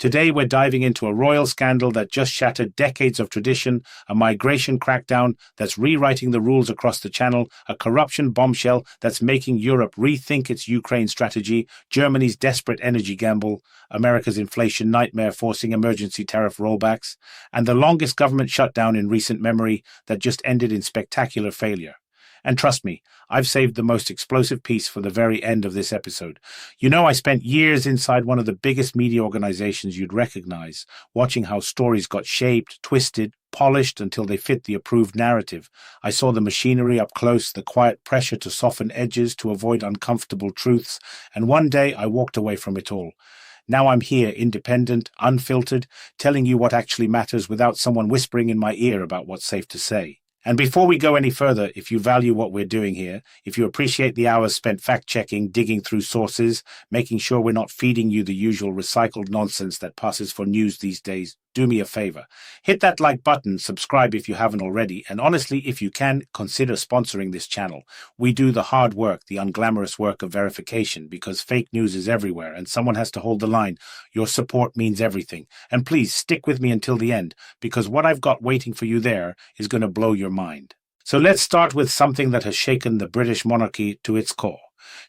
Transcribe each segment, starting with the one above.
Today we're diving into a royal scandal that just shattered decades of tradition, a migration crackdown that's rewriting the rules across the channel, a corruption bombshell that's making Europe rethink its Ukraine strategy, Germany's desperate energy gamble, America's inflation nightmare forcing emergency tariff rollbacks, and the longest government shutdown in recent memory that just ended in spectacular failure. And trust me, I've saved the most explosive piece for the very end of this episode. You know, I spent years inside one of the biggest media organizations you'd recognize, watching how stories got shaped, twisted, polished until they fit the approved narrative. I saw the machinery up close, the quiet pressure to soften edges, to avoid uncomfortable truths, and one day I walked away from it all. Now I'm here, independent, unfiltered, telling you what actually matters without someone whispering in my ear about what's safe to say. And before we go any further, if you value what we're doing here, if you appreciate the hours spent fact-checking, digging through sources, making sure we're not feeding you the usual recycled nonsense that passes for news these days, do me a favor. Hit that like button, subscribe if you haven't already, and honestly, if you can, consider sponsoring this channel. We do the hard work, the unglamorous work of verification, because fake news is everywhere and someone has to hold the line. Your support means everything. And please stick with me until the end, because what I've got waiting for you there is going to blow your mind. So let's start with something that has shaken the British monarchy to its core.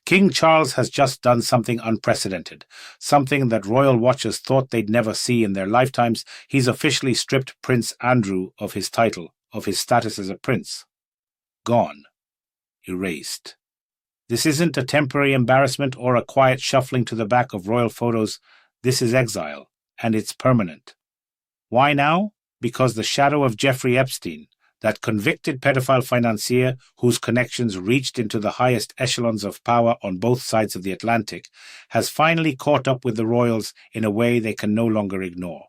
King Charles has just done something unprecedented, something that royal watchers thought they'd never see in their lifetimes. He's officially stripped Prince Andrew of his title, of his status as a prince. Gone. Erased. This isn't a temporary embarrassment or a quiet shuffling to the back of royal photos. This is exile, and it's permanent. Why now? Because the shadow of Jeffrey Epstein, that convicted pedophile financier whose connections reached into the highest echelons of power on both sides of the Atlantic, has finally caught up with the royals in a way they can no longer ignore.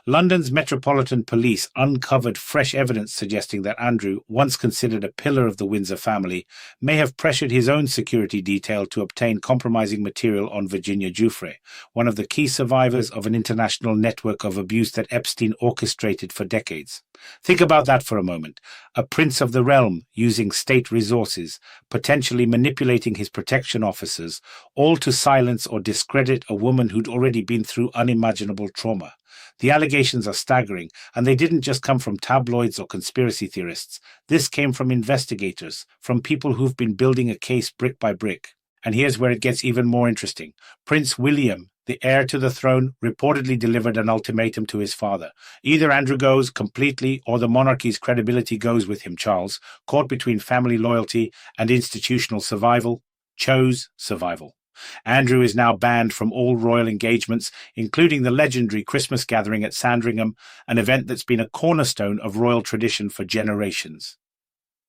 London's Metropolitan Police uncovered fresh evidence suggesting that Andrew, once considered a pillar of the Windsor family, may have pressured his own security detail to obtain compromising material on Virginia Giuffre, one of the key survivors of an international network of abuse that Epstein orchestrated for decades. Think about that for a moment. A prince of the realm using state resources, potentially manipulating his protection officers, all to silence or discredit a woman who'd already been through unimaginable trauma. The allegations are staggering, and they didn't just come from tabloids or conspiracy theorists. This came from investigators, from people who've been building a case brick by brick. And here's where it gets even more interesting. Prince William, the heir to the throne, reportedly delivered an ultimatum to his father. Either Andrew goes completely or the monarchy's credibility goes with him. Charles, caught between family loyalty and institutional survival, chose survival. Andrew is now banned from all royal engagements, including the legendary Christmas gathering at Sandringham, an event that's been a cornerstone of royal tradition for generations.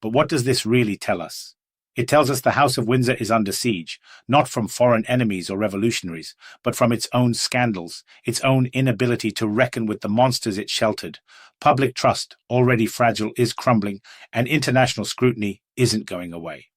But what does this really tell us? It tells us the House of Windsor is under siege, not from foreign enemies or revolutionaries, but from its own scandals, its own inability to reckon with the monsters it sheltered. Public trust, already fragile, is crumbling, and international scrutiny isn't going away.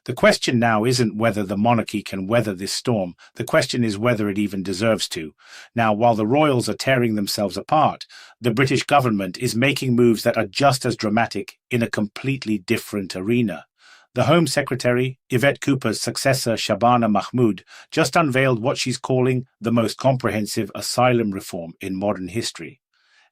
The question now isn't whether the monarchy can weather this storm. The question is whether it even deserves to. Now, while the royals are tearing themselves apart, the British government is making moves that are just as dramatic in a completely different arena. The Home Secretary, Yvette Cooper's successor Shabana Mahmood, just unveiled what she's calling the most comprehensive asylum reform in modern history.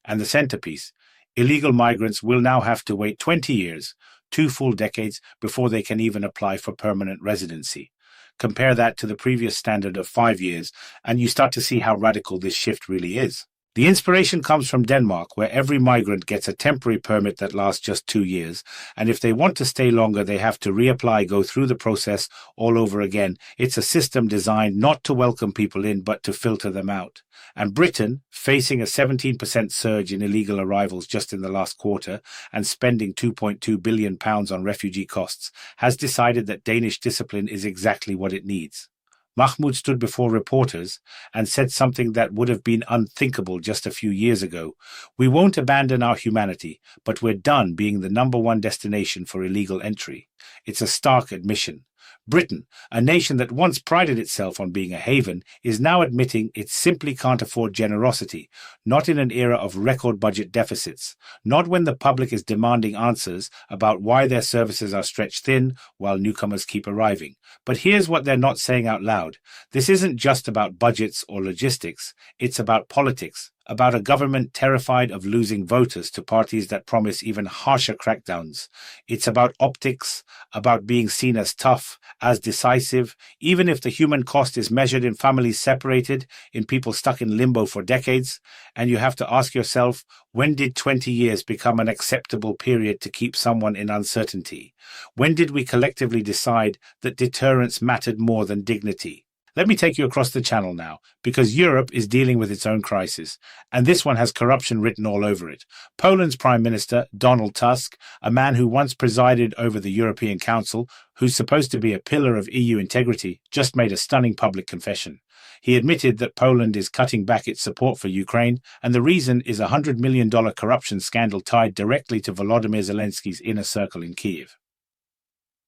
And the centerpiece, illegal migrants will now have to wait 20 years, 2 full decades, before they can even apply for permanent residency. Compare that to the previous standard of 5 years, and you start to see how radical this shift really is. The inspiration comes from Denmark, where every migrant gets a temporary permit that lasts just 2 years, and if they want to stay longer, they have to reapply, go through the process all over again. It's a system designed not to welcome people in, but to filter them out. And Britain, facing a 17% surge in illegal arrivals just in the last quarter and spending £2.2 billion on refugee costs, has decided that Danish discipline is exactly what it needs. Mahmoud stood before reporters and said something that would have been unthinkable just a few years ago. We won't abandon our humanity, but we're done being the #1 destination for illegal entry. It's a stark admission. Britain, a nation that once prided itself on being a haven, is now admitting it simply can't afford generosity, not in an era of record budget deficits, not when the public is demanding answers about why their services are stretched thin while newcomers keep arriving. But here's what they're not saying out loud. This isn't just about budgets or logistics, it's about politics, about a government terrified of losing voters to parties that promise even harsher crackdowns. It's about optics, about being seen as tough, as decisive, even if the human cost is measured in families separated, in people stuck in limbo for decades. And you have to ask yourself, when did 20 years become an acceptable period to keep someone in uncertainty? When did we collectively decide that deterrence mattered more than dignity? Let me take you across the channel now, because Europe is dealing with its own crisis, and this one has corruption written all over it. Poland's Prime Minister, Donald Tusk, a man who once presided over the European Council, who's supposed to be a pillar of EU integrity, just made a stunning public confession. He admitted that Poland is cutting back its support for Ukraine, and the reason is a $100 million corruption scandal tied directly to Volodymyr Zelensky's inner circle in Kyiv.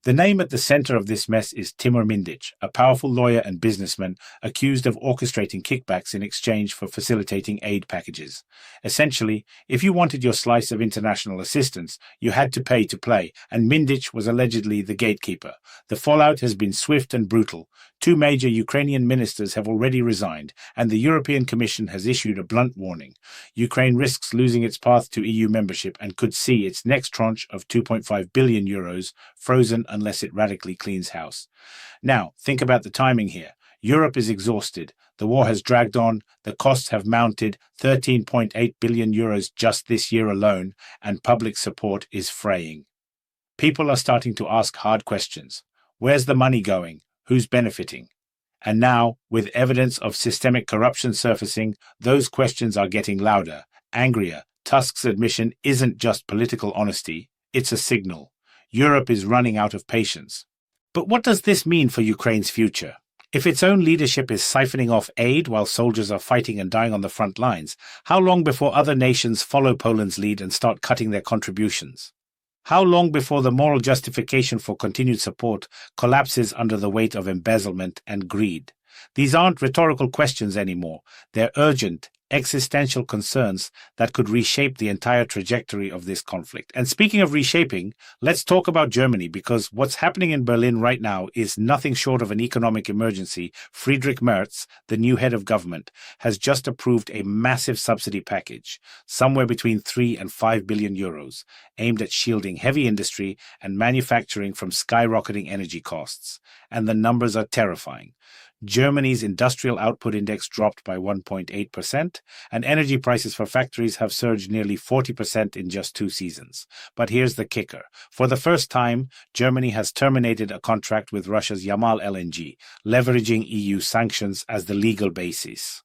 The name at the center of this mess is Timur Mindic, a powerful lawyer and businessman accused of orchestrating kickbacks in exchange for facilitating aid packages. Essentially, if you wanted your slice of international assistance, you had to pay to play, and Mindic was allegedly the gatekeeper. The fallout has been swift and brutal. 2 major Ukrainian ministers have already resigned, and the European Commission has issued a blunt warning. Ukraine risks losing its path to EU membership and could see its next tranche of €2.5 billion frozen unless it radically cleans house. Now, think about the timing here. Europe is exhausted. The war has dragged on. The costs have mounted, €13.8 billion just this year alone, and public support is fraying. People are starting to ask hard questions. Where's the money going? Who's benefiting? And now, with evidence of systemic corruption surfacing, those questions are getting louder, angrier. Tusk's admission isn't just political honesty, it's a signal. Europe is running out of patience. But what does this mean for Ukraine's future? If its own leadership is siphoning off aid while soldiers are fighting and dying on the front lines, how long before other nations follow Poland's lead and start cutting their contributions? How long before the moral justification for continued support collapses under the weight of embezzlement and greed? These aren't rhetorical questions anymore. They're urgent, existential concerns that could reshape the entire trajectory of this conflict. And speaking of reshaping, let's talk about Germany, because what's happening in Berlin right now is nothing short of an economic emergency. Friedrich Merz, the new head of government, has just approved a massive subsidy package, somewhere between 3 and 5 billion euros, aimed at shielding heavy industry and manufacturing from skyrocketing energy costs. And the numbers are terrifying. Germany's industrial output index dropped by 1.8%, and energy prices for factories have surged nearly 40% in just 2 seasons. But here's the kicker. For the first time, Germany has terminated a contract with Russia's Yamal LNG, leveraging EU sanctions as the legal basis.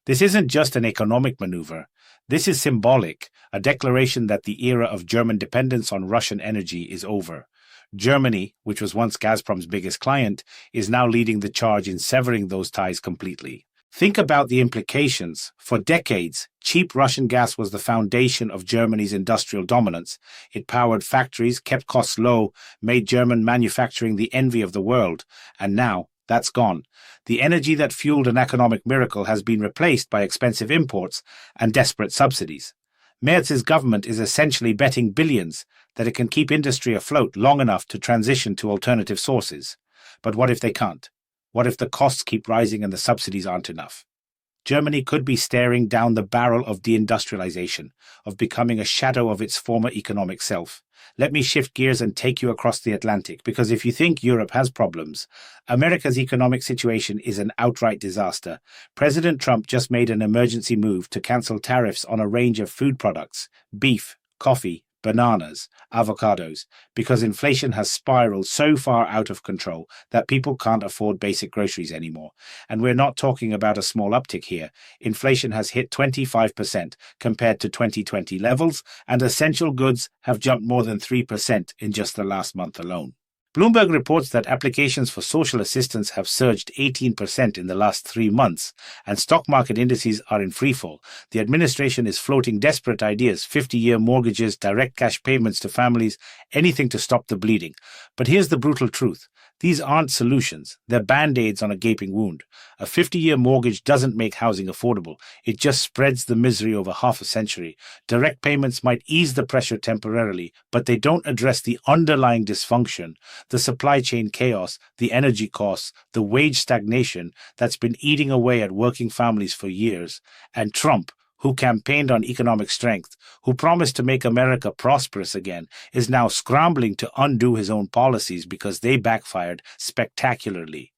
This isn't just an economic maneuver. This is symbolic, a declaration that the era of German dependence on Russian energy is over. Germany, which was once Gazprom's biggest client, is now leading the charge in severing those ties completely. Think about the implications. For decades, cheap Russian gas was the foundation of Germany's industrial dominance. It powered factories, kept costs low, made German manufacturing the envy of the world. And now, that's gone. The energy that fueled an economic miracle has been replaced by expensive imports and desperate subsidies. Merz's government is essentially betting billions that it can keep industry afloat long enough to transition to alternative sources. But what if they can't? What if the costs keep rising and the subsidies aren't enough? Germany could be staring down the barrel of deindustrialization, of becoming a shadow of its former economic self. Let me shift gears and take you across the Atlantic, because if you think Europe has problems, America's economic situation is an outright disaster. President Trump just made an emergency move to cancel tariffs on a range of food products, beef, coffee, bananas, avocados, because inflation has spiraled so far out of control that people can't afford basic groceries anymore. And we're not talking about a small uptick here. Inflation has hit 25% compared to 2020 levels, and essential goods have jumped more than 3% in just the last month alone. Bloomberg reports that applications for social assistance have surged 18% in the last 3 months, and stock market indices are in freefall. The administration is floating desperate ideas: 50-year mortgages, direct cash payments to families, anything to stop the bleeding. But here's the brutal truth. These aren't solutions, they're band-aids on a gaping wound. A 50-year mortgage doesn't make housing affordable, it just spreads the misery over half a century. Direct payments might ease the pressure temporarily, but they don't address the underlying dysfunction, the supply chain chaos, the energy costs, the wage stagnation that's been eating away at working families for years. And Trump, who campaigned on economic strength, who promised to make America prosperous again, is now scrambling to undo his own policies because they backfired spectacularly.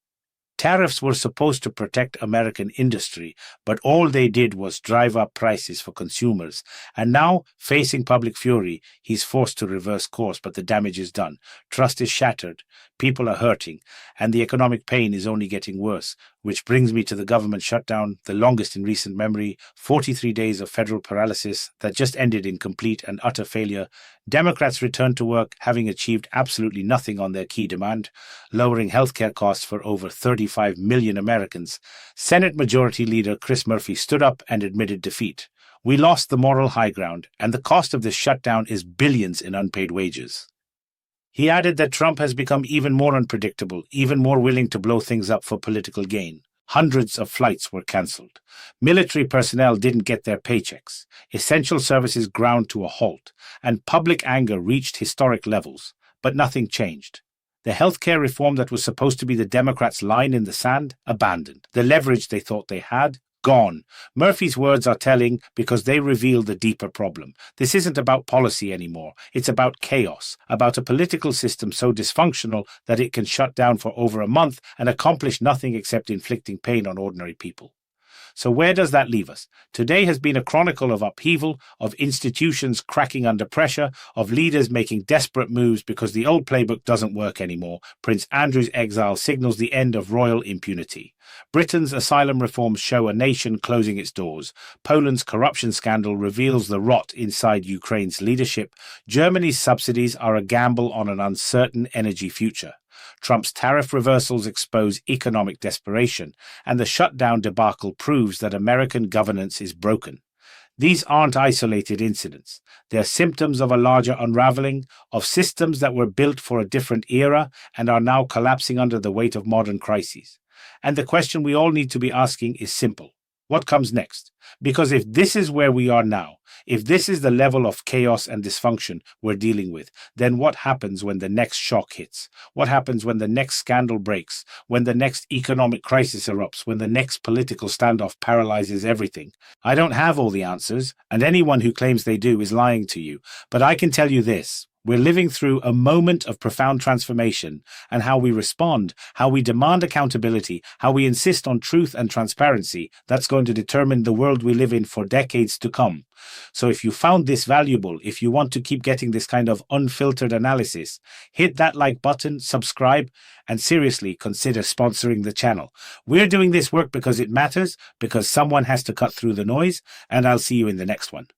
Tariffs were supposed to protect American industry, but all they did was drive up prices for consumers. And now, facing public fury, he's forced to reverse course, but the damage is done. Trust is shattered, people are hurting, and the economic pain is only getting worse. Which brings me to the government shutdown, the longest in recent memory, 43 days of federal paralysis that just ended in complete and utter failure. Democrats returned to work, having achieved absolutely nothing on their key demand, lowering healthcare costs for over 35 million Americans. Senate Majority Leader Chris Murphy stood up and admitted defeat. We lost the moral high ground, and the cost of this shutdown is billions in unpaid wages. He added that Trump has become even more unpredictable, even more willing to blow things up for political gain. Hundreds of flights were cancelled. Military personnel didn't get their paychecks. Essential services ground to a halt, and public anger reached historic levels. But nothing changed. The healthcare reform that was supposed to be the Democrats' line in the sand, abandoned. The leverage they thought they had, gone. Murphy's words are telling because they reveal the deeper problem. This isn't about policy anymore. It's about chaos, about a political system so dysfunctional that it can shut down for over a month and accomplish nothing except inflicting pain on ordinary people. So where does that leave us? Today has been a chronicle of upheaval, of institutions cracking under pressure, of leaders making desperate moves because the old playbook doesn't work anymore. Prince Andrew's exile signals the end of royal impunity. Britain's asylum reforms show a nation closing its doors. Poland's corruption scandal reveals the rot inside Ukraine's leadership. Germany's subsidies are a gamble on an uncertain energy future. Trump's tariff reversals expose economic desperation, and the shutdown debacle proves that American governance is broken. These aren't isolated incidents. They're symptoms of a larger unraveling, of systems that were built for a different era and are now collapsing under the weight of modern crises. And the question we all need to be asking is simple. What comes next? Because if this is where we are now, if this is the level of chaos and dysfunction we're dealing with, then what happens when the next shock hits? What happens when the next scandal breaks? When the next economic crisis erupts? When the next political standoff paralyzes everything? I don't have all the answers, and anyone who claims they do is lying to you. But I can tell you this. We're living through a moment of profound transformation, and how we respond, how we demand accountability, how we insist on truth and transparency, that's going to determine the world we live in for decades to come. So if you found this valuable, if you want to keep getting this kind of unfiltered analysis, hit that like button, subscribe, and seriously consider sponsoring the channel. We're doing this work because it matters, because someone has to cut through the noise, and I'll see you in the next one.